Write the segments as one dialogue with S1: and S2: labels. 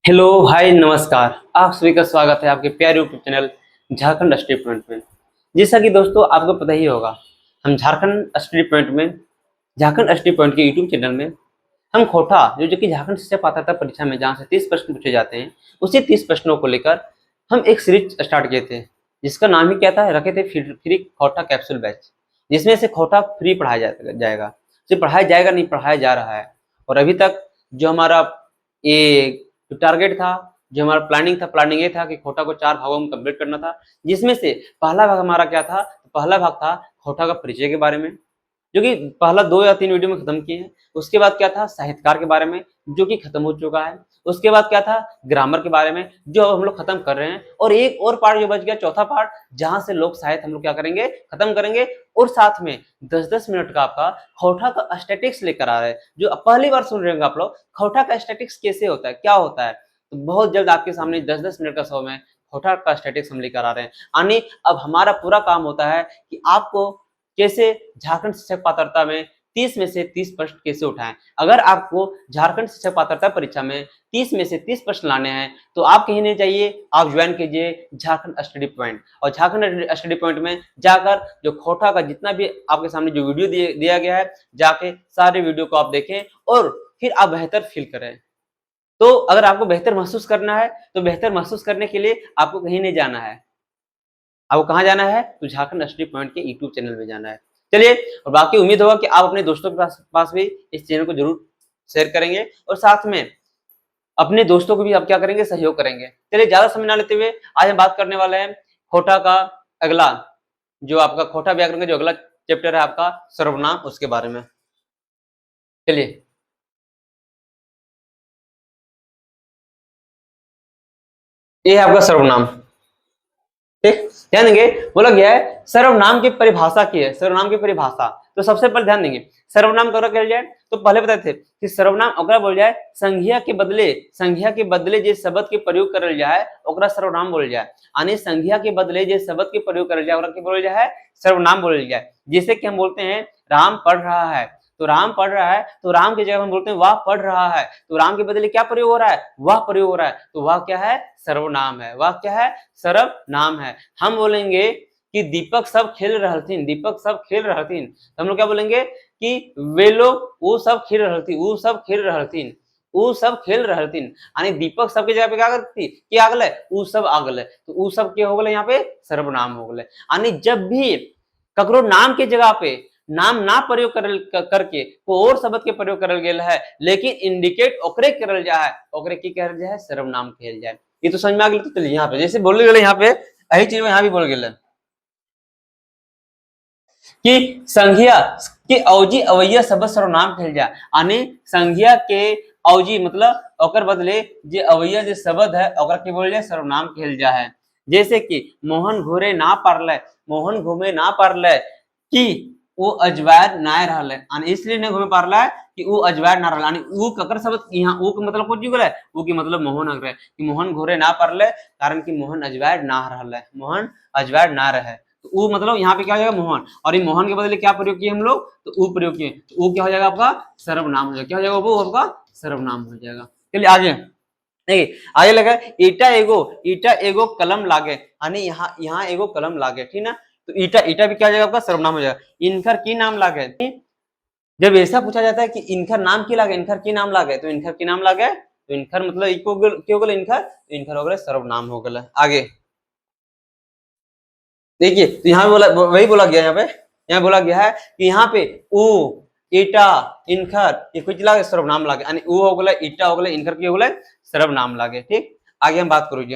S1: Hello hi नमस्कार। आप सभी का स्वागत है आपके प्यारे YouTube channel Jharkhand study point में। जैसा कि दोस्तों आपको पता ही होगा, हम झारखंड स्टडी पॉइंट के यूट्यूब चैनल में हम खोटा जो कि झारखंड शिक्षा पात्रता परीक्षा में जहाँ से 30 प्रश्न पूछे जाते हैं, उसी 30 प्रश्नों को लेकर हम एक सीरीज स्टार्ट किए थे, जिसका नाम ही क्या था, रखे थे फ्री खोटा कैप्सूल बैच, जिसमें से खोटा फ्री पढ़ाया जाएगा। जो पढ़ाया जाएगा नहीं, पढ़ाया जा रहा है। और अभी तक जो हमारा ये जो टारगेट था, जो हमारा प्लानिंग ये था कि खोटा को 4 भागों में कंप्लीट करना था, जिसमें से पहला भाग हमारा क्या था, पहला भाग था खोटा का परिचय के बारे में, जो कि पहला 2 या 3 वीडियो में खत्म किए हैं। उसके बाद क्या था साहित्यकार के बारे में, जो कि खत्म हो चुका है। उसके बाद क्या था ग्रामर के बारे में, जो अब हम लोग खत्म कर रहे हैं। और एक और पार्ट जो बच गया, चौथा पार्ट, जहां से लोक साहित्य हम लोग क्या करेंगे, खत्म करेंगे। और साथ में 10-10 मिनट का आपका खोटा का स्टैटिक्स लेकर आ रहे हैं। जो पहली बार सुन रहे होंगे आप लोग, खोटा का स्टैटिक्स कैसे होता है, क्या होता है, तो बहुत जल्द आपके सामने 10-10 मिनट का समय खोटा का स्टैटिक्स हम लेकर आ रहे हैं। यानी अब हमारा पूरा काम होता है कि आपको कैसे झारखंड शिक्षक पात्रता में 30 में से 30 प्रश्न कैसे उठाएं। अगर आपको झारखंड शिक्षक पात्रता परीक्षा में 30 में से 30 प्रश्न लाने हैं, तो आप कहीं नहीं चाहिए, आप ज्वाइन कीजिए झारखंड स्टडी पॉइंट। और झारखंड स्टडी पॉइंट में जाकर जो खोटा का जितना भी आपके सामने जो वीडियो दिया गया है, जाके सारे वीडियो को आप देखें और फिर आप बेहतर फील करें। तो अगर आपको बेहतर महसूस करना है, तो बेहतर महसूस करने के लिए आपको कहीं नहीं जाना है। आपको कहाँ जाना है, तो झारखंड स्टडी पॉइंट के यूट्यूब चैनल में जाना है। चलिए, और बाकी उम्मीद होगा कि आप अपने दोस्तों के पास भी इस चैनल को जरूर शेयर करेंगे, और साथ में अपने दोस्तों को भी आप क्या करेंगे, सहयोग करेंगे। चलिए, ज्यादा समय ना लेते हुए आज हम बात करने वाले हैं खोटा का अगला, जो आपका खोटा व्याकरण का जो अगला चैप्टर है आपका सर्वनाम, उसके बारे में। चलिए, ये है आपका सर्वनाम। ठीक, ध्यान देंगे, बोला गया है सर्वनाम की परिभाषा की है। सर्वनाम की परिभाषा, तो सबसे पहले ध्यान देंगे, सर्वनाम कब कहा जाए, तो पहले बताए थे कि सर्वनाम ओकरा बोल जाए संज्ञा के बदले जे शब्द के प्रयोग करल जाए, ओकरा सर्वनाम बोल जाए। यानी संज्ञा के बदले जे शब्द के प्रयोग करल जाए, ओकरा के बोल जाए सर्वनाम बोल जाए। जैसे कि हम बोलते हैं राम पढ़ रहा है, तो राम पढ़ रहा है, तो राम की जगह हम बोलते हैं वह पढ़ रहा है, तो राम के बदले क्या प्रयोग हो रहा है, वह प्रयोग हो रहा है, तो वह क्या है, सर्वनाम है। वह क्या है, सर्वनाम है। हम बोलेंगे कि दीपक सब खेल रहलथिन, दीपक सब खेल रहलथिन, तो हम लोग क्या बोलेंगे कि वे लोग वो सब खेल रहलथिन, वो सब खेल रहलथिन, वो सब खेल रहलथिन। यानी दीपक सब की जगह पे क्या करती, कि आगले वो सब आगले, तो वो सब क्या हो गए, यहाँ पे सर्वनाम हो गए। यानी जब भी ककरो नाम के जगह पे नाम ना प्रयोग करके को और शब्द के प्रयोग करल गेल है, लेकिन इंडिकेट ओकरे करल जाए, ओकरे की कहल जाए, सर्वनाम कहल जाए। ये तो समझ में आ गई। तो चलिए, यहाँ पे जैसे बोल गए, यहाँ पे यही चीज यहाँ भी बोल गए कि संज्ञा के अवजी अवैया शब्द सर्वनाम कहल जाए। यानी संज्ञा के अवजी मतलब ओकर बदले जे अवैया जे शब्द है, ओकरा के बोल जाए सर्वनाम कहल जाए। जैसे कि मोहन घोरे ना पारले, मोहन घूमे ना पारले कि वो अजवायर ना रहले, यानी इसलिए नहीं घूमे पारला कि वो अजवायर ना रहला। यानी ऊ ककर शब्द यहाँ ऊ के मतलब कुछ गले, ऊ के मतलब मोहन अगरे, कि मोहन घोरे ना पारले, कारण कि मोहन अजवायर ना रहले, मोहन अजवायर ना रहे, तो ऊ मतलब यहाँ पे क्या हो जाएगा, मोहन। और ये मोहन के बदले क्या प्रयोग किए हम लोग, तो ऊ प्रयोग किए, तो ऊ क्या हो जाएगा आपका सर्वनाम हो जाएगा। क्या हो जाएगा, वो आपका सर्वनाम हो जाएगा। चलिए आगे देखिए, आगे लगा ईटा एगो कलम लागे, यानी यहाँ एगो कलम लागे, ठीक ना, तो ईटा भी क्या हो जाएगा आपका सर्वनाम हो जाएगा। इनकर की नाम लागे, जब ऐसा पूछा जाता है कि इनकर नाम की लागे, इनकर की नाम लागे, तो इनकर की नाम लागे, तो इनकर मतलब क्यों गल इनकर, तो इनकर हो गए सर्वनाम हो गए। आगे देखिए, तो यहाँ बोला, वही बोला गया, यहाँ बोला गया है कि यहाँ पे ऊ ईटा इनखर ये कुछ लागे सर्वनाम लागे, यानी ऊ हो गए, ईटा हो गए, इनखर की हो गए सर्वनाम लागे। ठीक, आगे हम बात करोगे,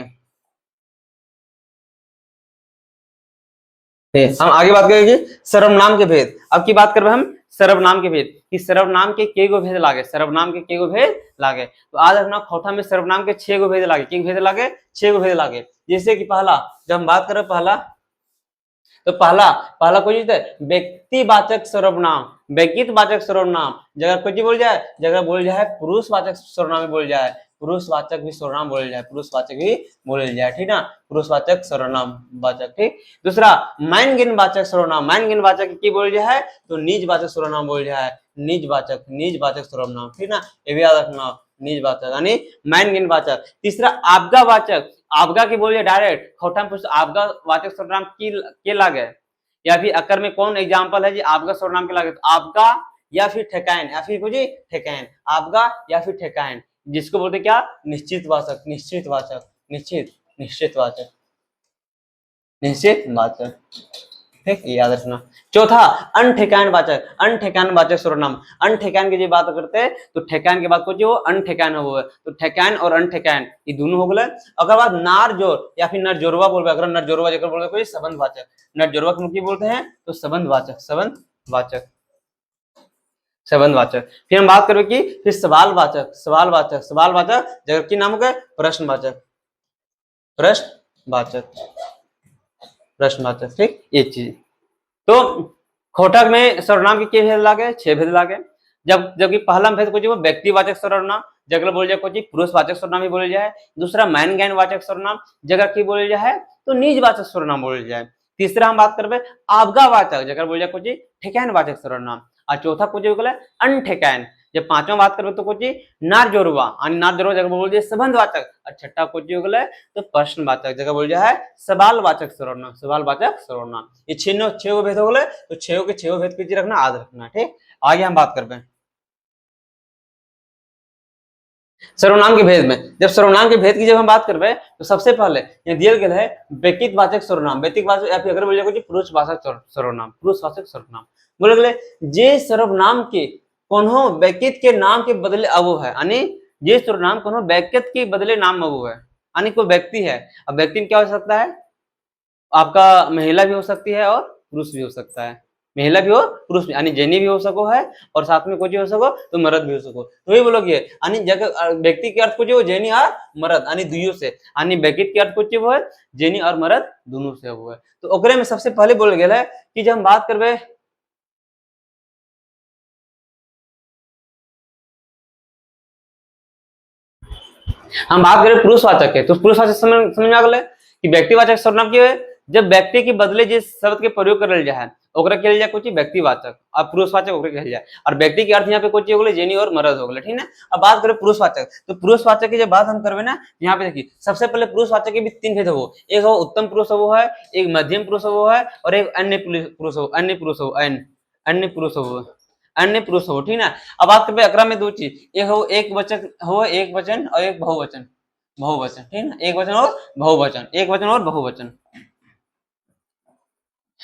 S1: हम आगे बात करेंगे सर्वनाम के भेद। अब की बात करबे हम सर्वनाम के भेद, कि सर्वनाम के गो भेद लागे, सर्वनाम के गो भेद लागे। तो आज अपना खोटा में सर्वनाम के 6 गो भेद लागे, के भेद लागे, 6 गो भेद लागे। जैसे कि पहला, जब हम बात करें पहला, तो पहला कोई चीज है व्यक्तिवाचक सर्वनाम, व्यक्तिवाचक सर्वनाम, जगह कुछ बोल जाए, जगह बोल जाए पुरुषवाचक सर्वनाम बोल जाए, पुरुषवाचक भी सर्वनाम बोल जाए, पुरुषवाचक भी बोल जाए, ठीक ना, पुरुषवाचक सर्वनाम वाचक। ठीक, दूसरा मैनगिनवाचक सर्वनाम, मैनगिनवाचक की बोल जाए, तो निजवाचक सर्वनाम बोल जाए, निजवाचक सर्वनाम, ठीक ना, ये भी याद रखना, निज वाचक यानी मैन गेन वाचक। तीसरा आपगा वाचक, आपगा की बोलिए डायरेक्ट खोटा में पूछ आपगा वाचक सर्वनाम के लागे, या फिर अकर में कौन एग्जांपल है जी आपगा सर्वनाम के लागे, तो आपगा या फिर ठेकान, या फिर कुछ ठेकान, आपगा या फिर ठेकान, जिसको बोलते क्या निश्चित वाचक, निश्चित वाचक, निश्चित निश्चित वाचक, निश्चित वाचक। ठीक, याद रखना। चौथा अनठेकान वाचक, अनठेकान वाचक सर्वनाम, अनठेकान की जो बात करते हैं तो ठेकान के बाद को जो अनठेकान हो, तो ठेकान और अनठेकान ये दोनों हो गए। अगर बात नार जोर या फिर नरजोरवा बोलबे, अगर नरजोरवा जगह बोलबे कोई संबंध वाचक, नरजोरवा को बोलते हैं तो संबंध वाचक, संबंध वाचक, संबंध वाचक। फिर हम बात करें कि फिर सवाल वाचक, सवाल वाचक, सवाल वाचक जगह की नाम हो गए प्रश्नवाचक, प्रश्नवाचक, प्रश्नवाचक। ठीक, ये चीज। तो खोटक में सर्वनाम के भेद लागे, 6 भेद लागे। जबकि पहला भेद को जो व्यक्तिवाचक सर्वनाम जगह बोल जाए कोई पुरुषवाचक सर्वनाम भी बोल जाए। दूसरा मैन ज्ञान वाचक सर्वनाम जगह की बोल जाए तो निजवाचक सर्वनाम बोल जाए। तीसरा हम बात करबे आपगा वाचक जगह बोल जाए कोई ठेकान वाचक सर्वनाम। और चौथा कुछ हो गया अनठेकान। जब पांचवा बात करबे तो कुछ नार जोरुआ, और नार जोरुआ जगह बोल जाए संबंधवाचक। और छठा कुछ हो गया तो प्रश्नवाचक जगह बोल जाए सवालवाचक सर्वनाम, सवालवाचक सर्वनाम। ये छह भेद हो गए, तो छह के छह भेद की रखना, याद रखना। ठीक, आगे हम बात करबे सर्वनाम के भेद में। जब सर्वनाम के भेद की जब हम बात करबे तो सबसे पहले ये दिया गया है व्यक्तिवाचक सर्वनाम, व्यक्तिवाचक या फिर अगर बोल जाए पुरुषवाचक सर्वनाम, पुरुषवाचक सर्वनाम बोले गए जे सर्वनाम के कोनो व्यक्तित्व के नाम के बदले अवो है, यानी जे सर्वनाम कोनो व्यक्तित्व के बदले नाम अवो है, यानी कोई व्यक्ति है। अब व्यक्ति में क्या हो सकता है, आपका महिला भी हो सकती है और पुरुष भी हो सकता है, महिला भी हो पुरुष भी, यानी जेनी भी हो सको है और साथ में कुछ हो सको तो मर्द भी हो सको। तो ये बोलोगे यानी जगह व्यक्ति के अर्थ कुछ हो जेनी और मर्द यानी दुइयों से, यानी व्यक्ति के अर्थ कुछ वो है जेनी और मर्द दोनों से वो है। तो ओकरे में सबसे पहले बोल गया है कि जब हम बात करबे हम बात करें पुरुषवाचक के, तो पुरुषवाचक समझ में आ गए कि व्यक्तिवाचक सर्वनाम की है जब व्यक्ति के बदले जिस शब्द के प्रयोग करल जाए ओकरा कहल जाए कुछ व्यक्तिवाचक, और पुरुषवाचक ओकरा कहल जाए। और व्यक्ति के अर्थ यहाँ पे कुछ हो गए जेनी और मर्द हो गए। ठीक है, अब बात करें पुरुषवाचक, तो पुरुषवाचक की जब बात हम करबे ना, यहाँ पे देखिए सबसे पहले पुरुषवाचक के भी 3 भेद हो, एक हो उत्तम पुरुष वो है, एक मध्यम पुरुष वो है, और एक अन्य पुरुष हो, अन्य पुरुष हो, अन्य पुरुष हो, अन्य पुरुष हो। ठीक है, अब बात करबे अकरा में 2 चीज, एक हो एक वचन हो, एक वचन और एक बहुवचन, बहुवचन। ठीक है, एक वचन और बहुवचन, एक वचन और बहुवचन।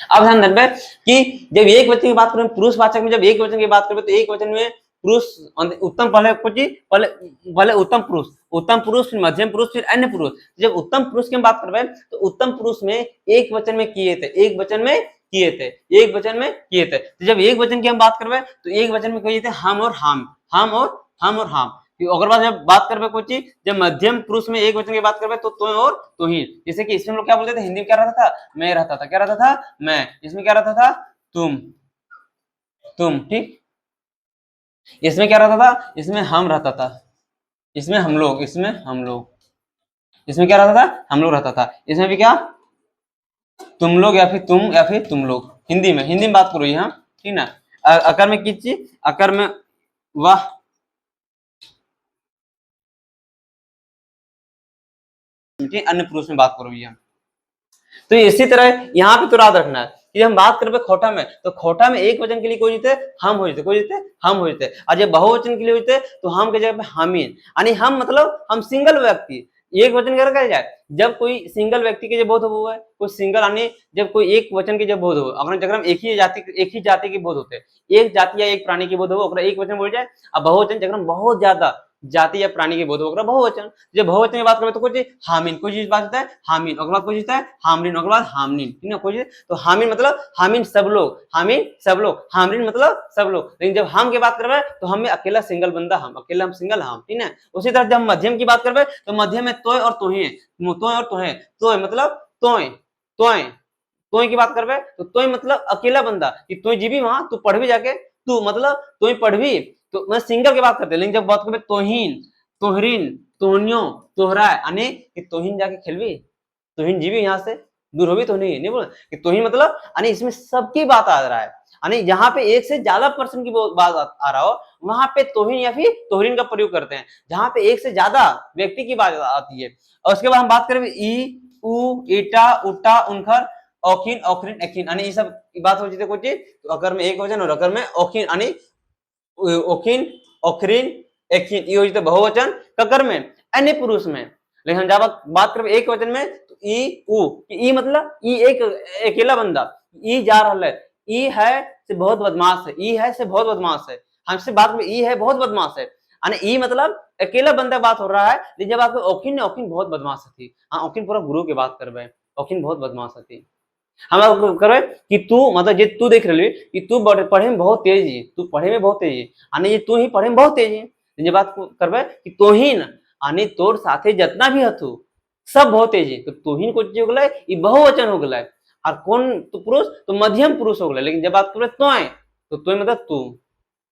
S1: अब ध्यान देना कि जब एक वचन की बात करें पुरुषवाचक में, जब एक वचन की बात करें तो एक वचन में पुरुष उत्तम पहले कुछ पहले पहले उत्तम पुरुष, उत्तम पुरुष फिर मध्यम पुरुष फिर अन्य पुरुष। जब उत्तम पुरुष की हम बात करबे तो उत्तम पुरुष में एक वचन में किए थे, एक वचन में किए थे, एक वचन में किए थे। तो जब एक वचन की हम बात करबे तो एक वचन में किए थे हम और हम, हम और हम और हम। अगर बाद जब बात करबे कोई चीज जब मध्यम पुरुष में एक वचन की बात करबे तो और तुही, जैसे कि इसमें लोग क्या बोलते थे, हिंदी में क्या रहता था, मैं रहता था, क्या रहता था, मैं। इसमें क्या रहता था, तुम, तुम। ठीक, इसमें क्या रहता था, इसमें हम रहता था, इसमें हम लोग, इसमें हम लोग, इसमें क्या रहता था, हम लोग रहता था। इसमें भी क्या तुम लोग या फिर तुम या फिर तुम लोग। हिंदी में, हिंदी में बात करो यहाँ। ठीक ना, अकर में किस चीज, अकर में वाह, अन्य पुरुष में बात करो यहाँ। तो इसी तरह यहाँ पे तो याद रखना है कि हम बात करबे खोटा में, तो खोटा में एक वचन के लिए कोई जीते हम हो जाते, कोई जीते हम हो जाते, और जब बहुवचन के लिए होते तो हम के जगह पे हामिन, यानी हम मतलब हम सिंगल व्यक्ति। एक वचन कर कहा जाए जब कोई सिंगल व्यक्ति के जब बोध हुआ है, कोई सिंगल यानी जब कोई एक वचन के जब बोध हो, अगर जगह हम एक ही जाति के बोध होते हैं, एक जाति या एक प्राणी के बोध हो एक वचन बोल जाए। अब बहुवचन जगह बहुत ज्यादा जाति या प्राणी के बोध होगा बहुवचन। जब बहुवचन की बात करें तो कुछ हामिन, कोई चीज बात होता है हामिन, और बाद कोई चीज है हामरिन, और बाद हामनिन। ठीक है, कोई चीज तो हामिन मतलब हामिन सब लोग, हामिन सब लोग, हामरिन मतलब सब लोग। लेकिन जब हम की बात करबे तो हम में अकेला सिंगल बंदा हम, अकेला हम सिंगल हम। ठीक है, उसी तरह जब मध्यम की बात करबे तो मध्यम में तोय और तोहे, तोय और तोहे, तोय मतलब तोय, तोय, तोय की बात करबे तो तोय मतलब अकेला बंदा कि तोय जीवी वहां तू पढ़ भी जाके, तू मतलब तोय पढ़ भी, तो मैं सिंगल की बात करते हैं। लेकिन जब बात करबे तोहिन, तोहरीन, तोहनियो, तोहरा, यानी कि तोहिन जाके खेलवी, तोहिन जीवी यहाँ से दूर होगी तो नहीं बोल कि तोहिन मतलब यानी इसमें सबकी बात आ रहा है। यानी जहाँ पे एक से ज्यादा पर्सन की बात आ रहा हो वहां पे तोहिन या फिर तोहरीन का प्रयोग करते हैं, जहां पे एक से ज्यादा व्यक्ति की बात आती है। और उसके बाद हम बात करें ई उ ईटा उटा उनखर औखिन औखरिन एखिन, यानी ये सब बात हो जाती है कुछ चीज तो अगर में एक वचन और अगर में औखिन यानी ओखिन ओखरिन एखिन ये हो जाते बहुवचन ककर में अन्य पुरुष में। लेकिन हम जब बात करें एक वचन में तो ई मतलब ई एक अकेला बंदा ई जा रहा है, ई है से बहुत बदमाश है, ई है से बहुत बदमाश है, हमसे बात में ई है बहुत बदमाश है, यानी ई मतलब अकेला बंदा बात हो रहा है। लेकिन जब आपको औखिन औखिन बहुत बदमाश थी, हाँ औखिन पूरा गुरु की बात कर रहे हैं, औखिन बहुत बदमाश थी। हम करबे कि तू मतलब जे तू देख रही कि तू पढ़े में बहुत तेज है, तू पढ़े में बहुत तेज है, यानी ये तू ही पढ़े में बहुत तेज है। ये बात करबे कि तोहिन यानी तोर साथे जितना भी हथु सब बहुत तेज है, तो तोहिन को हो गए ये बहुवचन हो गए। और कौन तो पुरुष तो मध्यम पुरुष हो गए। लेकिन जब बात करबे तो तोय मतलब तू,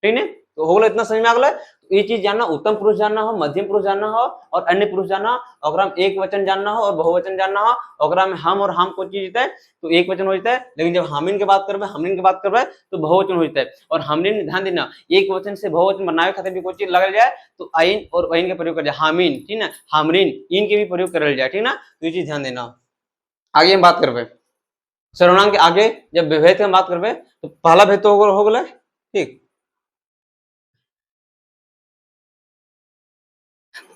S1: ठीक है तो हो गया, इतना समझ में आ गया। ये चीज जानना, उत्तम पुरुष जानना हो, मध्यम पुरुष जानना हो और अन्य पुरुष जानना हो, अगर हम एक वचन जानना हो और बहुवचन जानना हो, अगर हम और हम कोई चीज होता है तो एक वचन हो जाता है। लेकिन जब हामिन की बात करबे तो बहुवचन हो जाता है। और हामिन ध्यान देना, एक वचन से बहुवचन बनावे खातिर भी कोई चीज लगल जाए तो आइन और वहीन के प्रयोग कर जाए, हामिन ठीक ना, हामरिन इन के भी प्रयोग करल जाए, ठीक ना, तो ये चीज ध्यान देना। आगे हम बात करबे सर्वनाम के आगे जब भेद की हम बात करबे तो पहला भेद तो हो गया, ठीक।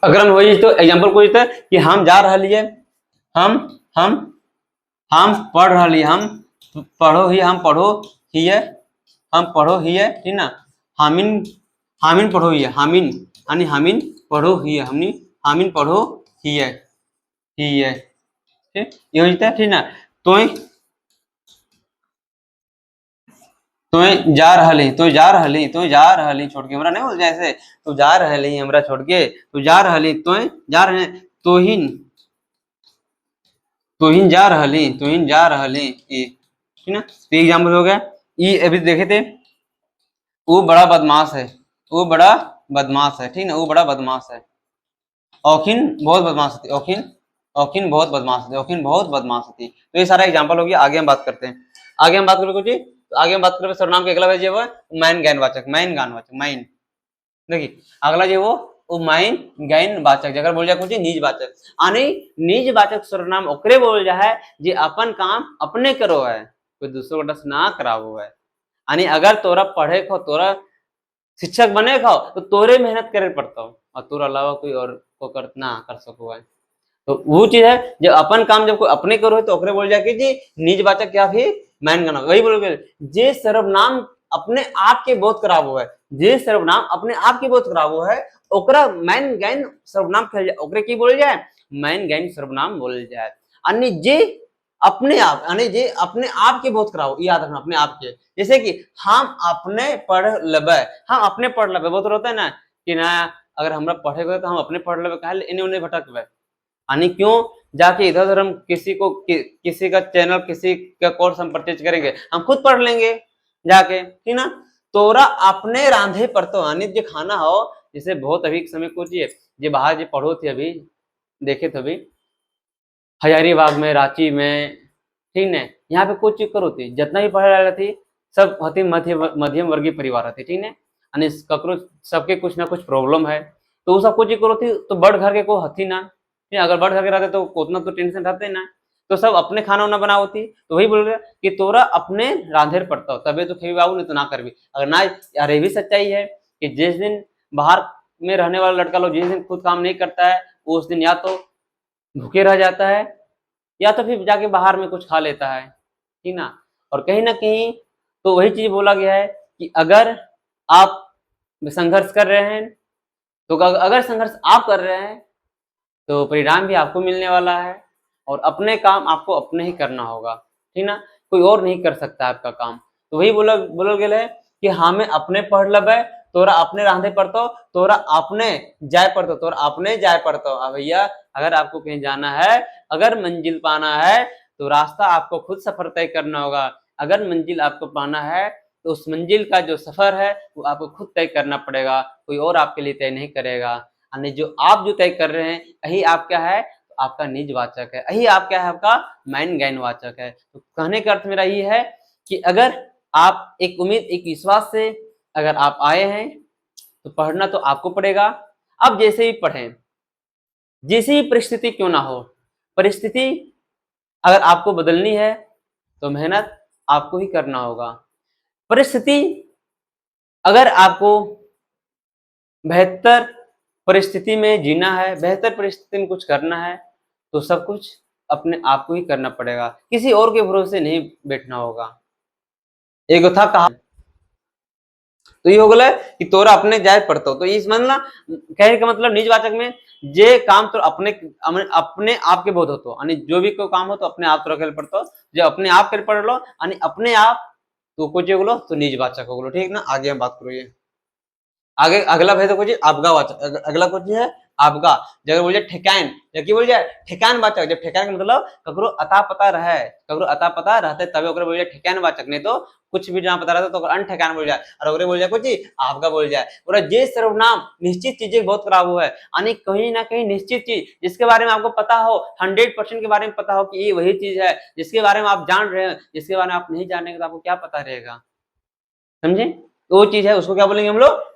S1: अगर हम वही तो एग्जांपल कोई था कि हम जा रहा लिए, हम हम हम पढ़ रहा लिए, हम पढ़ो ही, हम पढ़ो ही है, हम पढ़ो ही है, ठीक ना, हामिन हामिन पढ़ो ही है, हामिन यानी हामिन पढ़ो ही है, हमनी हामिन पढ़ो ही है, ठीक ये हो जाता है, ठीक ना। तो जा रहली, तो जा रहली, तो जा रहली छोड़ के, हमरा नहीं बोल जैसे तो जा रहली हमरा छोड़ के, तो जा रहली, तो जा रहे, तोहिन तोहिन जा रहली, तोहिन जा रहली, ठीक ना। तो एग्जाम्पल हो गया। ये अभी देखे थे, वो बड़ा बदमाश है, वो बड़ा बदमाश है, ठीक ना, वो बड़ा बदमाश है। औखिन बहुत बदमाश थी, औखिन औखिन बहुत बदमाश थी, औखिन बहुत बदमाश थी। तो ये सारा एग्जाम्पल हो गया। आगे हम बात करते हैं, आगे हम बात करें कुछ तो आगे हम बात करें सर्वनाम के अगला भेजे हुआ मैन ज्ञानवाचक, मैन ज्ञानवाचक, मैन देखिए अगला जो वो माइन ज्ञान वाचक, जगह बोल जाए कुछ निजवाचक, आने निजवाचक सर्वनाम ओकरे बोल जा है जे अपन काम अपने करो है, कोई दूसरों को ना करावो है। यानी अगर तोरा पढ़े को, तोरा शिक्षक बने को तो तोरे मेहनत करे पड़ता हो और तोरा अलावा कोई और को कर ना कर सको है। तो वो चीज है जब अपन काम जब कोई अपने करो है तो ओकरे बोल जाए कि जी निजवाचक क्या भी मैन गाना, वही बोलोगे जे सर्वनाम अपने आप के बोध करावो है, जे सर्वनाम अपने आप के बोध करावो है ओकरा मैन गैन सर्वनाम कहल जाए, ओकरे की बोल जाए मैन गैन सर्वनाम बोल जाए। अन्य जे अपने आप यानी जे अपने आप के बोध कराओ, याद रखना अपने आप के, जैसे कि हम अपने पढ़ लेबे, हम अपने पढ़ लेबे, बहुत होता है ना कि ना अगर हमरा पढ़े गए तो हम अपने पढ़ लेबे, काहे इन्हें उन्हें भटकबे, यानी क्यों जाके इधर उधर हम किसी का चैनल किसी का कोर्स हम परचेज करेंगे, हम खुद पढ़ लेंगे जाके, ठीक ना। तोरा अपने रांधे पर तो यानी जो खाना हो, जैसे बहुत अभी समय कुछ ये बाहर जो पढ़ो थे अभी देखे थे अभी हजारीबाग में, रांची में, ठीक है यहाँ पे कुछ चीज करो थी जितना भी पढ़े रहा थी सब होती मध्यम वर्गीय परिवार थे, ठीक है, यानी ककरो सबके कुछ ना कुछ प्रॉब्लम है तो वो सब कुछ करो थी तो बड़ घर के को हथी ना, अगर बड़ घर के रहते तो उतना तो टेंशन रहते ना, तो सब अपने खाना वाना बनाओ थी। तो वही बोल रहे कि तोरा अपने रांधेर पड़ता हो तबे तो खेबी बाबू नहीं तो ना करबी, अगर ना यार ये भी सच्चाई है कि जिस दिन बाहर में रहने वाला लड़का लोग जिस दिन खुद काम नहीं करता है उस दिन या तो भूखे रह जाता है या तो फिर जाके बाहर में कुछ खा लेता है, ठीक ना। और कहीं ना कहीं तो वही चीज बोला गया है कि अगर आप संघर्ष कर रहे हैं तो अगर संघर्ष आप कर रहे हैं तो परिणाम भी आपको मिलने वाला है और अपने काम आपको अपने ही करना होगा, ठीक ना, कोई और नहीं कर सकता आपका काम। तो वही बोलल गेल है कि हमें अपने पढ़ लेबे, तोरा अपने रांधे पड़तो, तोरा अपने जाए पड़तो, तोरा अपने जाए पड़तो। भैया अगर आपको कहीं जाना है, अगर मंजिल पाना है तो रास्ता आपको खुद सफर तय करना होगा, अगर मंजिल आपको पाना है तो उस मंजिल का जो सफर है वो आपको खुद तय करना पड़ेगा, कोई और आपके लिए तय नहीं करेगा। यानी जो आप जो तय कर रहे हैं यही आप क्या है तो आपका निजवाचक है, यही आप क्या है आपका मैन ज्ञानवाचक है। तो कहने का अर्थ मेरा ये है कि अगर आप एक उम्मीद एक विश्वास से अगर आप आए हैं तो पढ़ना तो आपको पड़ेगा। अब जैसे ही पढ़ें, जैसी भी परिस्थिति क्यों ना हो, परिस्थिति अगर आपको बदलनी है तो मेहनत आपको ही करना होगा। परिस्थिति अगर आपको बेहतर परिस्थिति में जीना है, बेहतर परिस्थिति में कुछ करना है तो सब कुछ अपने आप को ही करना पड़ेगा, किसी और के भरोसे नहीं बैठना होगा। एक था कहा तो ये हो गया कि तोरा अपने जाय पड़तो, तो इस मतलब कहने का मतलब निजवाचक में जे काम तो अपने आप के बोध होतो, आणि जो भी कोई काम हो तो अपने आप तोरा करे पड़तो, जो अपने आप करे पड़लो आणि अपने आप तो कुछ बोलो तो निजवाचक हो गलो। ठीक ना, आगे हम बात करो। ये आगे अगला भेद कुछ आपगा वाचक, अगला कुछ है आपगा, जब बोल जाए ठेकान, जब की बोल जाए ठेकान वाचक, जब ठेकान का मतलब ककरो अता पता रहे, ककरो अता पता रहते तबे ओकरे बोल जाए ठेकान वाचक, नहीं तो कुछ भी ना पता रहता तो अन ठेकान बोल जाए, और ओकरे बोल जाए कुछ आपगा बोल जाए। पूरा जे सर्वनाम निश्चित चीजें बहुत खराब हुआ है, यानी कहीं ना कहीं निश्चित चीज जिसके बारे में आपको पता हो, 100% के बारे में पता हो कि ये वही चीज है जिसके बारे में आप जान रहे हैं, जिसके बारे में आप नहीं जानेंगे तो आपको क्या पता रहेगा, समझे? तो वो चीज है, उसको क्या बोलेंगे हम लोग,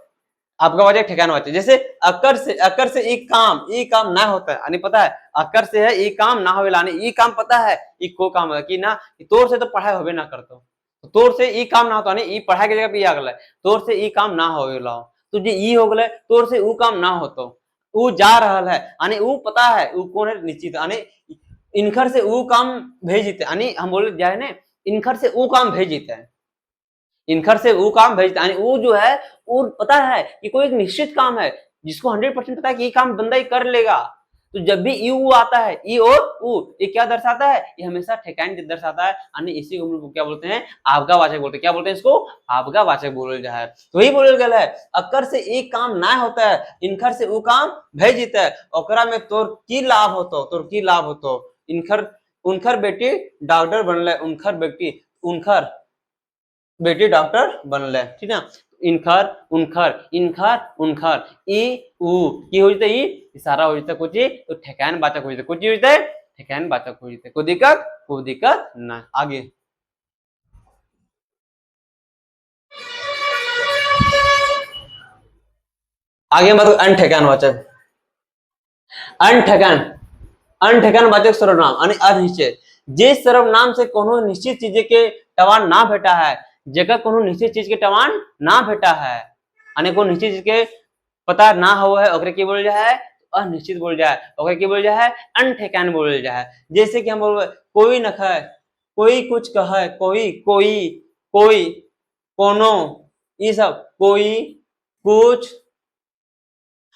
S1: आपका वाचक ठिकाना वाचक। जैसे अकर से एक काम ना होता है, यानी पता है अकर से है एक काम ना होवेला, यानी ई काम पता है ई को काम है कि ना, तोर से तो पढ़ाई होबे ना करतो, तो तोर से ई काम ना होता, यानी ई पढ़ाई के जगह पे ई आ गला, तोर से ई काम ना होवेला, तो जे ई हो गले तोर से ऊ काम ना होतो, ऊ जा रहल है, यानी ऊ पता है ऊ कौन है निश्चित, यानी इनखर से ऊ काम भेजिते, यानी हम बोले जाए ने इनखर से ऊ काम भेजिते है, इनखर से वो काम भेजता है, वो जो है वो पता है कि कोई एक निश्चित काम है जिसको 100% पता है कि ये काम बंदा ही कर लेगा, तो जब भी यू आता है ई और ऊ, ये क्या दर्शाता है, ये हमेशा ठेकान दर्शाता है, यानी इसी को हम लोग क्या बोलते हैं, आपका वाचक बोलते हैं। क्या बोलते हैं इसको, आपका वाचक बोल जाए है। तो वही बोल गया है, अकर से एक काम ना होता है, इनखर से वो काम भेजित है, ओकरा में तोर की लाभ होतो, तोर की लाभ होतो, इनखर उनखर बेटी डॉक्टर बनले, उनखर बेटी डॉक्टर बनले, ठीक है। इनखर उनखर इनखर उनखर ई उ की हो जते, ई सारा हो जते कुछ तो ठेकान वाचक हो जते, कुछ हो जते ठेकान वाचक हो जते, कोई दिक्कत ना। आगे आगे मतलब अनठेकान वाचक, अनठेकान अनठेकान वाचक सर्वनाम यानी अनिश्चित, जे सर्वनाम से कोनो निश्चित चीज के टवान ना भेटा है, जगह कोनो निश्चित चीज के टवान ना भेटा है, यानी कोनो निश्चित चीज के पता ना हो है, ओकरे की बोल जाए अनिश्चित बोल जाए, ओकरे की बोल जाए अनठेकान बोल जाए। जैसे कि हम बोल कोई न खाए, कोई कुछ कहे, कोई कोई कोई कोनो, ये सब कोई कुछ,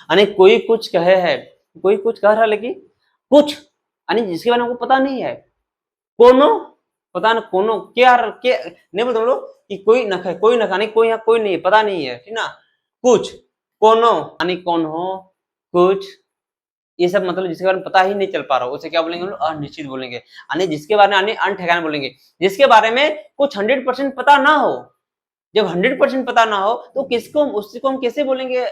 S1: यानी कोई कुछ कहे है, कोई कुछ कह रहा है लेकिन कुछ यानी जिसके बारे में आपको पता नहीं है, कोनो पता ना कोनो क्या नहीं बोलते लोग कि कोई न खाए, कोई न खाने, कोई यहाँ कोई नहीं पता नहीं है, ठीक ना, कुछ कोनो यानी कौन हो, कुछ ये सब मतलब जिसके बारे में पता ही नहीं चल पा रहा हो उसे क्या बोलेंगे हम लोग, अनिश्चित बोलेंगे, यानी जिसके बारे में यानी अनठेकान बोलेंगे, जिसके बारे में कुछ 100% पता ना हो। जब 100% पता ना हो तो किसको उसको हम कैसे बोलेंगे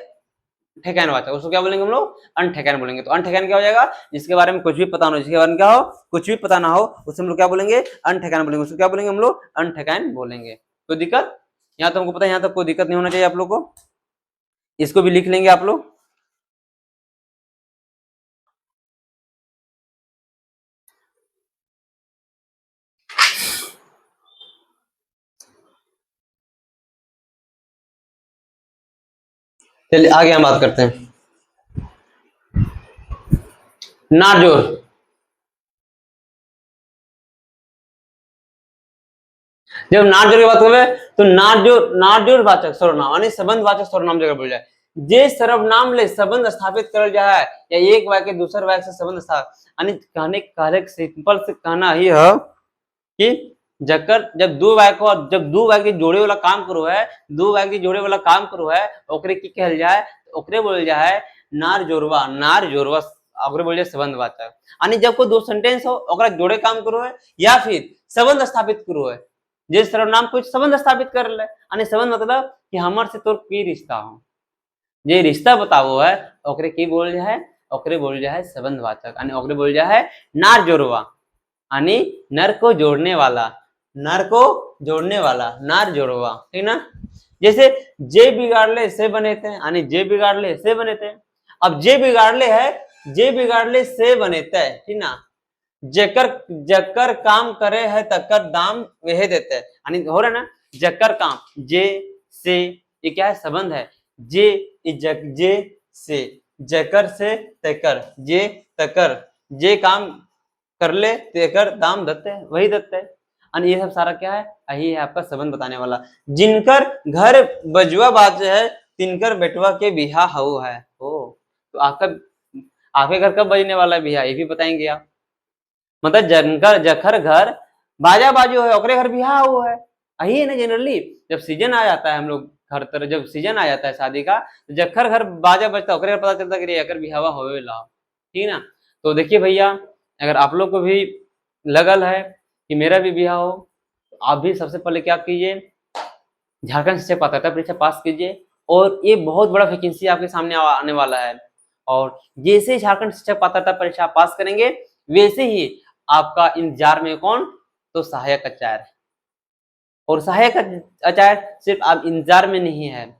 S1: ठेकान वाचक, उसको क्या बोलेंगे हम लोग, अनठेकान बोलेंगे। तो अनठेकान क्या हो जाएगा, जिसके बारे में कुछ भी पता ना हो, जिसके बारे में क्या हो कुछ भी पता ना हो, उसे हम लोग क्या बोलेंगे, अनठेकान बोलेंगे, उसको क्या बोलेंगे हम लोग, अनठेकान बोलेंगे। कोई दिक्कत, यहाँ तो हमको पता है, यहाँ तक कोई दिक्कत नहीं होना चाहिए आप लोग को, इसको भी लिख लेंगे आप लोग। चलिए आगे हम बात करते हैं, नाजोर। जब नाजोर की बात करें तो नाजोर वाचक सर्वनाम यानी संबंध वाचक सर्वनाम जगह बोल जाए, जे सर्वनाम ले संबंध स्थापित कर जाए या एक वाक्य दूसरे वाक्य से संबंध स्थापित, यानी कहने सिंपल से कहना ही है कि जकर जब दो वाक्य जोड़े वाला काम करो है, दो वाक्य जोड़े वाला काम करो है, ओकरे की कहल जाए, ओकरे बोल जाए नार जोड़वा ओकरे बोल जाए संबंध वाचक। यानी जब कोई दो सेंटेंस हो ओकरा जोड़े काम करो है या फिर संबंध स्थापित करो है, जे सर्वनाम कुछ संबंध स्थापित कर ले, यानी संबंध मतलब कि हमर से तोर की रिश्ता हो, जे रिश्ता बतावो है ओकरे की बोल जाए, ओकरे बोल जाए संबंध वाचक, यानी ओकरे बोल जाए नार जोड़वा, यानी नर को जोड़ने वाला, नर को जोड़ने वाला, नार जोड़वा, ठीक ना। जैसे जे बिगाड़ले से बने थे, यानी जे बिगाड़ले से बने थे। अब जे बिगाड़ले है, जे बिगाड़ले से बने थे, ठीक ना। जकर जकर काम करे है तकर दाम वह देते हैं, यानी हो रहा है ना, जकर काम, जे से, ये क्या है, संबंध है। जे जे से, जकर से तकर, जे तकर, जे काम कर ले तेकर दाम दत्ते है, वही दत्ते है। और ये सब सारा क्या है, यही है आपका संबंध बताने वाला। जिनकर घर बजुआ बाज है, तिनकर बेटवा के बिहा हऊ है। ओ, तो आपके घर कब बजने वाला है बिहा, ये भी बताएंगे आप। मतलब जनकर जखर घर बाजा बाजू है, ओकरे घर बिहा हुआ है, यही है ना। जनरली जब सीजन आ जाता है, हम लोग हर तरह जब सीजन आ जाता है शादी का, तो जखर घर बाजा बजता है, ओकरे घर पता चलता है कि एकर बिहावा होवे ला, ठीक ना। तो देखिए भैया, अगर आप लोग को भी लगल है कि मेरा भी बिहा हो, तो आप भी सबसे पहले क्या कीजिए, झारखंड शिक्षक पात्रता परीक्षा पास कीजिए। और ये बहुत बड़ा वैकेंसी आपके सामने आने वाला है। और जैसे ही झारखंड शिक्षक पात्रता परीक्षा पास करेंगे, वैसे ही आपका इंतजार में कौन, तो सहायक आचार्य। और सहायक आचार्य सिर्फ आप इंतजार में नहीं है,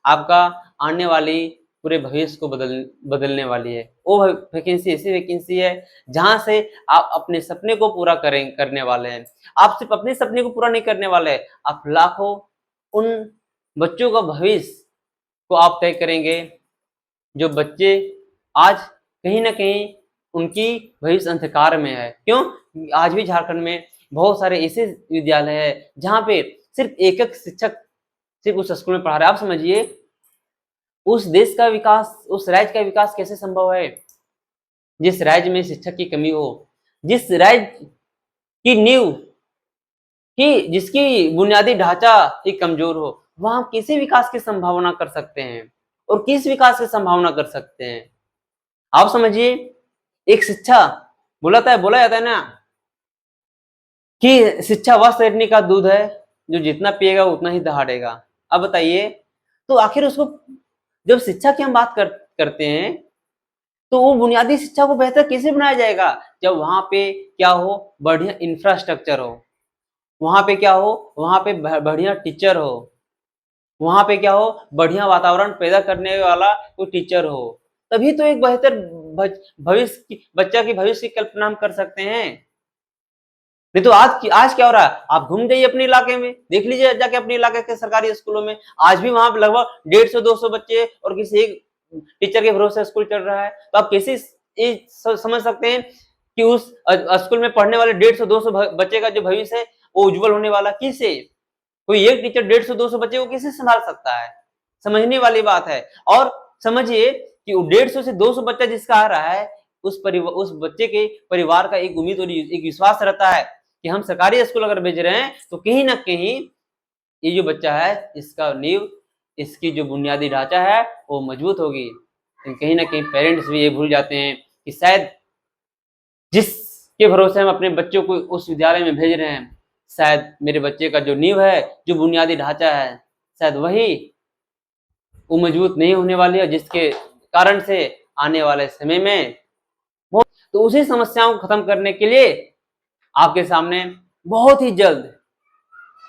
S1: आपका आने वाली पूरे भविष्य को बदलने वाली है। वो वैकेंसी ऐसी वैकेंसी है जहां से आप अपने सपने को पूरा करने वाले हैं। आप सिर्फ अपने सपने को पूरा नहीं करने वाले, आप लाखों उन बच्चों का भविष्य को आप तय करेंगे, जो बच्चे आज कहीं ना कहीं उनकी भविष्य अंधकार में है। क्यों, आज भी झारखंड में बहुत सारे ऐसे विद्यालय है जहाँ पे सिर्फ एक शिक्षक सिर्फ उस स्कूल में पढ़ा रहे। आप समझिए, उस देश का विकास, उस राज्य का विकास कैसे संभव है, जिस राज्य में शिक्षक की कमी हो, जिस राज्य की नींव की, जिसकी बुनियादी ढांचा ही कमजोर हो, वहां किसी विकास की संभावना कर सकते हैं, और किस विकास की संभावना कर सकते हैं। आप समझिए, एक शिक्षा बोला जाता है ना कि शिक्षा वह शैरनी का दूध है, जो जितना पिएगा उतना ही दहाड़ेगा। अब बताइए, तो आखिर उसको, जब शिक्षा की हम बात करते हैं, तो वो बुनियादी शिक्षा को बेहतर कैसे बनाया जाएगा, जब वहां पे क्या हो, बढ़िया इंफ्रास्ट्रक्चर हो, वहां पे क्या हो, वहां पे बढ़िया टीचर हो, वहां पे क्या हो, बढ़िया वातावरण पैदा करने वाला कोई टीचर हो, तभी तो एक बेहतर भविष्य की, बच्चा की भविष्य की कल्पना हम कर सकते हैं। नहीं तो आज क्या हो रहा है, आप घूम जाइए अपने इलाके में, देख लीजिए जाके अपने इलाके के सरकारी स्कूलों में, आज भी वहां लगभग 150-200 बच्चे और किसी एक टीचर के भरोसे स्कूल चल रहा है। तो आप कैसे समझ सकते हैं कि उस स्कूल में पढ़ने वाले 150-200 बच्चे का जो भविष्य है वो उज्जवल होने वाला किससे, कोई एक टीचर 150-200 बच्चे को कैसे संभाल सकता है, समझने वाली बात है। और समझिए कि 150 से 200 बच्चा जिसका आ रहा है, उस बच्चे के परिवार का एक उम्मीद और एक विश्वास रहता है कि हम सरकारी स्कूल अगर भेज रहे हैं तो कहीं ना कहीं ये जो बच्चा है, इसका नींव, इसकी जो बुनियादी ढांचा है वो मजबूत होगी। कहीं ना कहीं पेरेंट्स भी ये भूल जाते हैं कि शायद जिसके भरोसे हम अपने बच्चों को उस विद्यालय में भेज रहे हैं, शायद मेरे बच्चे का जो नींव है, जो बुनियादी ढांचा है, शायद वही वो मजबूत नहीं होने वाली है, जिसके कारण से आने वाले समय में तो उसी समस्याओं को खत्म करने के लिए आपके सामने बहुत ही जल्द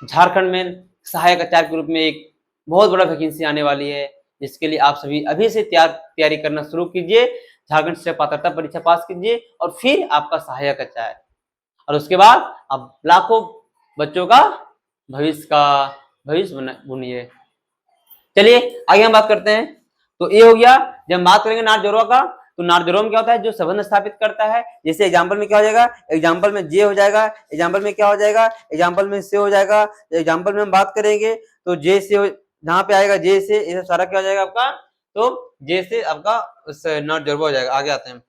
S1: झारखंड में सहायक आचार्य के रूप में एक बहुत बड़ा वैकेंसी आने वाली है, जिसके लिए आप सभी अभी से तैयारी करना शुरू कीजिए। झारखंड शिक्षक पात्रता परीक्षा पास कीजिए और फिर आपका सहायक आचार्य, और उसके बाद आप लाखों बच्चों का भविष्य बुनिए। चलिए आगे हम बात करते हैं। तो ये हो गया, जब हम बात करेंगे नार जोड़वा का, तो नार जोड़वा में क्या होता है, जो संबंध स्थापित करता है। जैसे एग्जांपल में क्या हो जाएगा, एग्जांपल में जे हो जाएगा, एग्जांपल में क्या हो जाएगा, एग्जांपल में से हो जाएगा। एग्जांपल में हम बात करेंगे तो जे से, जहां पे आएगा जे से, ये सारा क्या हो जाएगा आपका, तो जे से आपका नार जोड़वा हो जाएगा। आगे आते हैं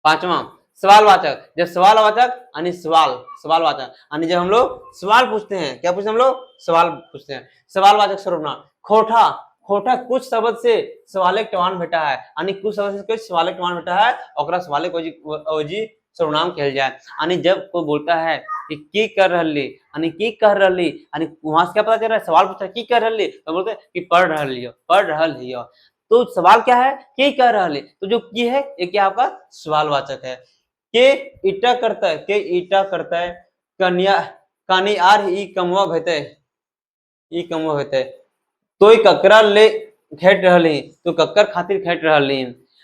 S1: पांचवा, सवालवाचक। जब सवालवाचक यानी सवालवाचक यानी जब हम लोग सवाल पूछते हैं, क्या पूछते हैं हम लोग, सवाल पूछते हैं, सवालवाचक सर्वनाम। खोटा, खोटा कुछ शब्द से सवालक टवान भेटा है, यानी कुछ शब्द से कुछ सवालक टवान भेटा है, ओकरा सवालक अवजी सर्वनाम कहल जाए। यानी जब कोई बोलता है कि की कर रहली, यानी की कह रहली, यानी वहां से क्या पता चल रहा है, सवाल पूछा की कर रहली, तो बोलते हैं कि पढ़ रहली हो। तो सवाल क्या है, के कह रहा है, तो जो की है ये क्या आपका सवालवाचक है। के ईटा करता है, के ईटा करता है, कन्या कानी आर ई कमवा भेते, ई कमवा भेते, तोय ककरा ले खेट रहली, तो कक्कर खातिर खेट रहली।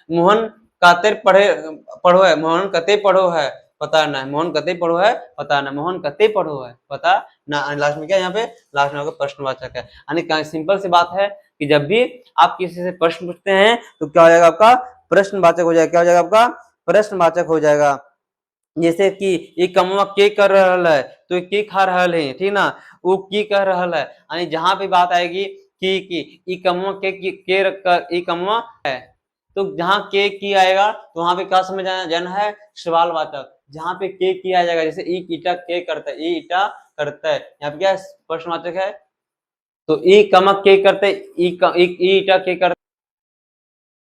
S1: मोहन कातिर पढ़ो है, मोहन कते पढ़ो है पता ना, मोहन कते पढ़ो है पता ना, मोहन कते पढ़ो है पता ना। लास्ट में क्या, यहाँ पे लास्ट में आपका प्रश्नवाचक है। यानी सिंपल सी बात है कि जब भी आप किसी से प्रश्न पूछते हैं तो क्या हो जाएगा आपका प्रश्नवाचक हो जाएगा, क्या हो जाएगा आपका प्रश्नवाचक हो जाएगा। जैसे कि ये कमवा के कर रहल है, तो के खा रहल है, ठीक ना, वो की कर रहल है। यानी जहां पे बात आएगी की ई कमवा के कमवा है, तो जहां के की आएगा तो वहां पे क्या समझ जाना है, सवालवाचक। जहां पे के की आ जाएगा, जैसे ई ईटा के करता है, ई ईटा करता है, यहाँ पे क्या प्रश्नवाचक है, तो ई कमक के करते, ई ईटा के करते।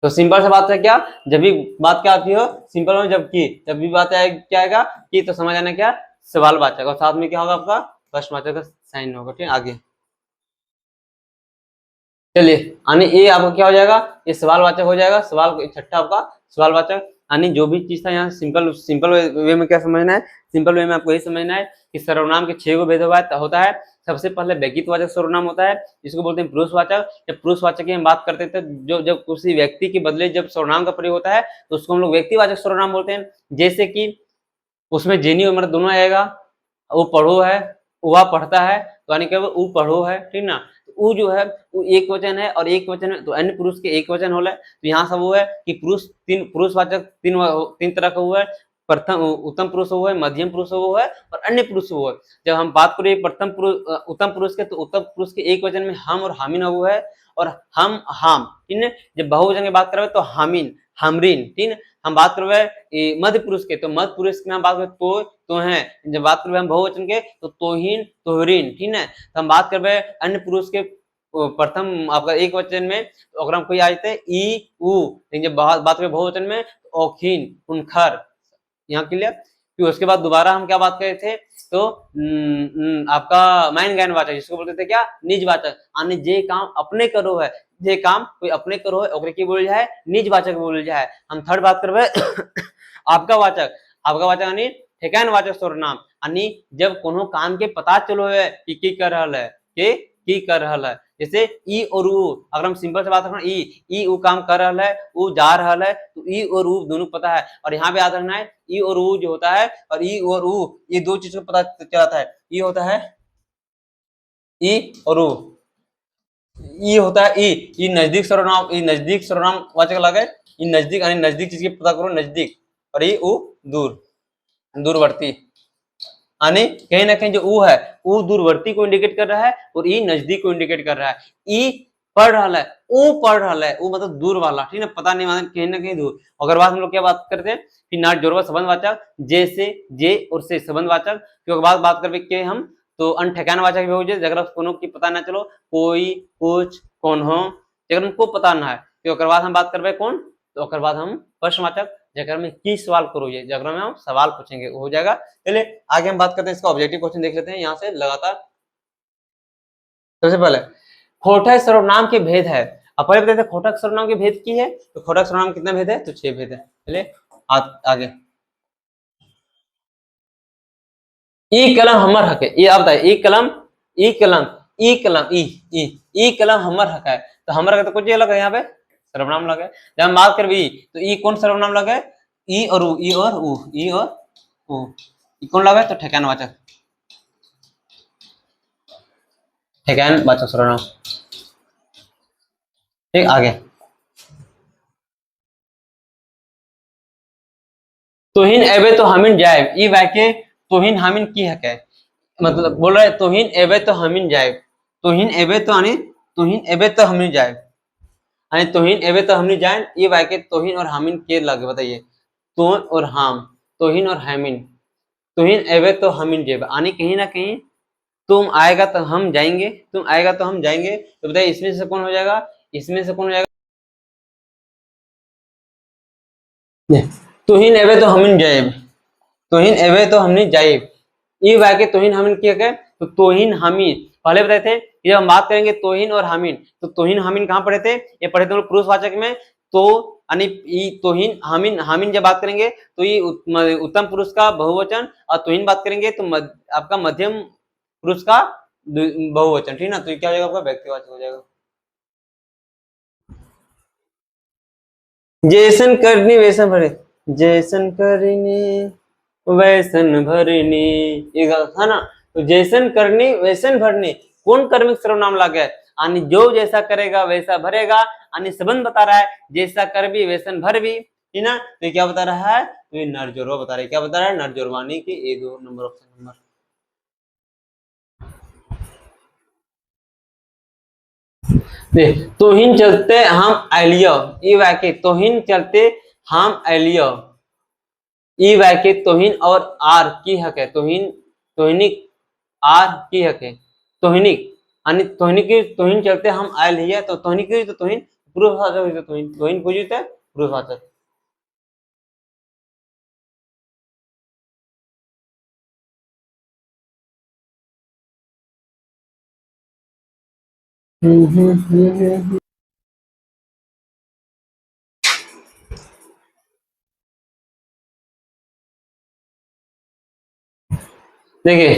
S1: तो सिंपल से बात है क्या, जब भी बात क्या आती हो सिंपल में, जब भी बात आएगी क्या आएगा कि, तो समझ आना क्या सवालवाचक, और साथ में क्या होगा आपका प्रश्नवाचक का साइन होगा। ठीक, आगे चलिए, यानी ये आपका क्या हो जाएगा, ये सवालवाचक हो जाएगा। सवाल छठा आपका सवालवाचक। यानी जो भी चीज था यहाँ सिंपल वे में क्या समझना है, सिंपल वे में आपको यही समझना है कि सर्वनाम के 6 गो भेद होता है। सबसे पहले व्यक्तिवाचक सर्वनाम होता है, जिसको बोलते हैं पुरुषवाचक। जब पुरुषवाचक की हम बात करते थे, जो जब किसी व्यक्ति के बदले जब सर्वनाम का प्रयोग होता है तो उसको हम लोग व्यक्तिवाचक सर्वनाम बोलते हैं। जैसे कि उसमें जेनी उम्र दोनों आएगा, वो पढ़ो है, वह पढ़ता है, तो यानी कि वो पढ़ो है, ठीक ना। वो जो है वो एक वचन है, और एक वचन है तो अन्य पुरुष के एक वचन होला। तो यहाँ सब वो है कि पुरुषवाचक तीन तरह का हुआ है। प्रथम उत्तम पुरुष हुआ है, मध्यम पुरुष हुआ है, और अन्य पुरुष हुआ है। जब हम बात करें प्रथम पुरुष उत्तम पुरुष के, तो उत्तम पुरुष के एक वचन में हम और हामिन हुआ है, और हाम, ठीक है। जब बहुवचन की बात करें तो हामिन हमरीन, ठीक है। हम बात करवे मध्य पुरुष के, तो मध्य पुरुष की हम बात करें तो हैं। जब बात करवे हम बहुवचन के तो तोहिन तोहरीन, ठीक है। तो हम बात करवे अन्य पुरुष के प्रथम आपका एक वचन में, तो अगर हम कोई आ जाते ई उ, लेकिन जब बात करें बहुवचन में तो औखीन उनखर। यहाँ क्लियर। फिर उसके बाद दोबारा हम क्या बात कर रहे थे, तो आपका माइन ज्ञान वाचक, जिसको बोलते थे क्या निजवाचक। यानी जे काम अपने करो है, जे काम कोई अपने करो है ओकरे की बोल जाए निजवाचक बोल जाए। हम थर्ड बात करबे आपका वाचक, आपका वाचक यानी ठेकान वाचक सर्वनाम। यानी जब कोनो काम के पता चलो है कि की कर रहल है, की कर रहल है। जैसे ई और उ, अगर हम सिंपल से बात करें ई उ काम कर रहा है, उ जा रहा है, तो ई और उ दोनों पता है। और यहाँ पे याद रखना है ई और उ जो होता है, और ई और उ ये दो चीज को पता चलाता है। ई होता है ई और उ, ई होता है ई नजदीक सर्वनाम, ई नजदीक सर्वनाम वाचक लगे। ई नजदीक यानी नजदीक चीज की पता करो नजदीक, और ई उ दूर, दूरवर्ती। यानी कहीं ना कहीं जो ऊ है वो दूरवर्ती को इंडिकेट कर रहा है, और ई नजदीक को इंडिकेट कर रहा है। ई पढ़ रहा है, वो पढ़ रहा है, वो मतलब दूर वाला, ठीक है, पता नहीं मतलब कहीं ना कहीं दूर। अगर बात हम लोग क्या बात करते हैं कि नाट जोड़वा संबंधवाचक, जे से जे और से संबंधवाचक। क्योंकि बात करते के हम तो अन ठिकाना वाचक भी हो जाए, जगह कोनो की पता ना चलो, कोई कुछ कौन हो, जगह उनको पता ना है, तो बाद हम बात करबे कौन, तो बाद हम प्रश्नवाचक, जगह में की सवाल करो, ये जगह में हम सवाल पूछेंगे हो जाएगा। चलिए आगे हम बात करते हैं, इसका ऑब्जेक्टिव क्वेश्चन देख लेते हैं यहाँ से लगातार। सबसे पहले खोटा सर्वनाम के भेद है। अब पहले बताते हैं खोटा सर्वनाम के भेद की है, तो खोटा सर्वनाम कितना भेद है, तो 6 भेद है। चलिए आगे। ई कलम हमर हक है, ये आप बताइए, ई कलम ई कलम ई कलम ई कलम हमर हक है। तो हमर हक तो कुछ अलग है, यहाँ पे सर्वनाम लगे। जब हम बात करबे ई, तो ई कौन सर्वनाम लगे, ई और उ, ई और उ, ई और उ, ई कौन लगे, तो ठिकाना वाचक, ठिकाना वाचक सर्वनाम। ठीक, आगे। तोहिन एबे तो हमिन जाए, ई वाक्य तोहिन हमिन की हक है, मतलब बोल रहे तोहिन एबे तो हमिन जाए। तोहिन एबे तो यानी तोहिन एबे तो हमिन जाए, यानी तोहिन एबे तो हमनी जाए। ये वाक्य तोहिन और हामिन के लगे, बताइए तोन और हाम, तोहिन और हामिन। तोहिन एबे तो हमिन जेब, यानी कहीं ना कहीं तुम आएगा तो हम जाएंगे, तुम आएगा तो हम जाएंगे। तो बताइए इसमें से कौन हो जाएगा, इसमें से कौन हो जाएगा, तोहिन एबे तो हमिन जाएब, तोहिन एबे तो हमनी जाएब। ये वाक्य तोहिन हामिन की है, तो तोहिन हामिन पहले बताए थे कि जब हम बात करेंगे तोहिन और हामिन, तो तोहिन हामिन कहाँ पढ़े थे, ये पढ़े थे पुरुषवाचक में। तो यानी तोहिन हामिन, हामिन जब बात करेंगे तो ये उत्तम पुरुष का बहुवचन, और तोहिन बात करेंगे तो आपका मध्यम पुरुष का बहुवचन, ठीक ना। तो ये क्या हो जाएगा आपका व्यक्तिवाचक हो जाएगा। जैसन करनी वैसन भरे, जैसन करनी वैसन भरनी, ये है ना। तो जैसन करनी वैसन भरनी, कौन कर्मिक सर्वनाम लगा है, यानी जो जैसा करेगा वैसा भरेगा, यानी संबंध बता रहा है, जैसा कर भी वैसन भर भी, ठीक ना। तो क्या बता रहा है, तो ये नरजोरवा बता रहा है, क्या बता रहा है, नरजोरवानी की ए 2 नंबर ऑप्शन नंबर। तोहिन चलते हम एलियो, ई वाक्य तोहिन चलते हम एलियो, ई वाक्य तोहिन और आर की हक है, तोहिन तोहिनिक आर की हक है, तोहिनिक यानी तोहिनिक की तोहिन चलते हम आयल ही है, तो तोहिनिक की तो तोहिन पूर्ववाचक हुई, तो तोहिन तोहिन पूजित है पूर्ववाचक। देखिए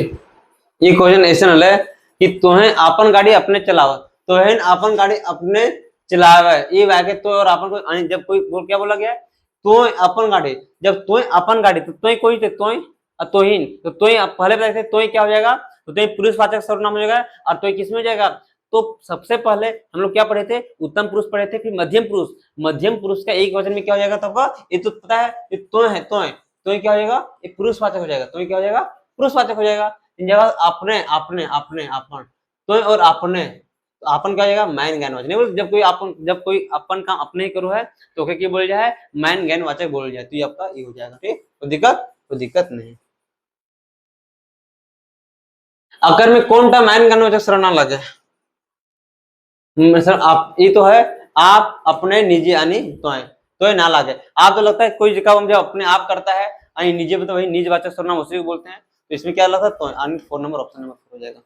S1: ये क्वेश्चन ऐसे है कि तोहें अपन गाड़ी अपने चलावा, तोहें अपन गाड़ी अपने चलावे, ये वाक्य तो और अपन को, जब कोई क्या बोला गया है, तो अपन गाड़ी, जब तो अपन गाड़ी, तो कोई थे, तोहिन, तो पहले बताते तो क्या हो जाएगा, तो पुरुषवाचक सर्वनाम हो जाएगा, और तो किस में हो जाएगा, तो सबसे पहले हम लोग क्या पढ़े थे, उत्तम पुरुष पढ़े थे, फिर मध्यम पुरुष, मध्यम पुरुष का एक वचन में क्या हो जाएगा तब, ये तो पता है, ये तो है, तो क्या हो जाएगा, ये पुरुषवाचक हो जाएगा, तो क्या हो जाएगा, पुरुषवाचक हो जाएगा। इन जगह अपने अपने अपने अपन, तो और अपने, तो अपन क्या हो जाएगा, मैन ज्ञान वाचक, नहीं, जब कोई अपन काम अपने ही करो है, तो क्या बोल जाए, मैन ज्ञान वाचक बोल जाए, तो ये आपका ये हो जाएगा, ठीक, तो दिक्कत नहीं। अगर में कौन सा मैन ज्ञान वाचक सर्वनाम लगे, सर आप ये तो है, आप अपने निजी यानी तो ना लागे, आप तो लगता है कोई जगह जब अपने आप करता है, यानी निजी मतलब वही निज वाचक सर्वनाम उसी को बोलते हैं, तो इसमें क्या लगता है, तो यानी 4 नंबर ऑप्शन नंबर हो जाएगा।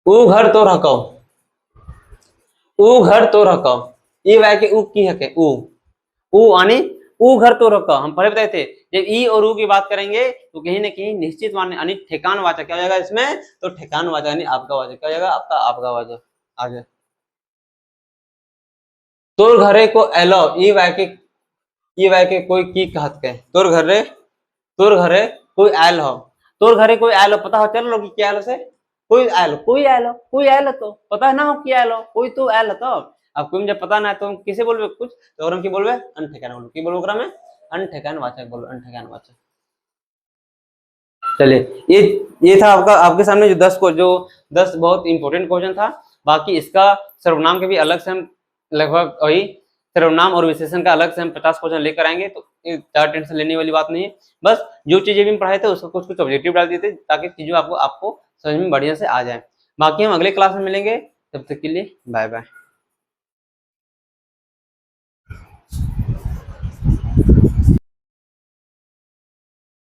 S1: ऊ घर तो रखो, ऊ घर तो रखो, ये वाक्य ऊ की हक है, ऊ यानी ऊ घर तो रखो, हम पहले बताए थे, जब ई और ऊ की बात करेंगे तो कहीं ना कहीं निश्चित माने यानी ठेकान वाचक क्या हो जाएगा इसमें, तो ठेकान वाचक यानी आपका वाचक क्या हो जाएगा, आपका आपका वाचक। आगे तोर घरे को एलो, ई वाक्य कोई की कहत के, तोर घरे कोई आयल हो, तोर घरे कोई आयल हो, पता हो चल लो कि क्या आयल से, कोई आयल हो, कोई आयल हो, कोई आयल हो, तो पता है ना हो क्या आयल हो, कोई तो आयल हो, तो अब कोई जब पता ना है तो हम किसे बोलबे कुछ, तो हम की बोलबे अनठेकान बोलबे, की बोलबे ओकरा में, अनठेकान वाचक बोलो, अनठेकान वाचक। चलिए ये था आपका, आपके सामने जो 10 को जो 10 बहुत इंपॉर्टेंट क्वेश्चन था, बाकी इसका सर्वनाम के भी अलग से हम लगभग वही सर्वनाम और विशेषण का अलग से हम 50 क्वेश्चन लेकर आएंगे, तो ज्यादा टेंशन लेने वाली बात नहीं है, बस जो चीजें भी हम पढ़ाए थे उसको कुछ कुछ ऑब्जेक्टिव डाल दिए थे, ताकि चीजों आपको समझ में बढ़िया से आ जाए। बाकी हम अगले क्लास में मिलेंगे, तब तक के लिए बाय बाय।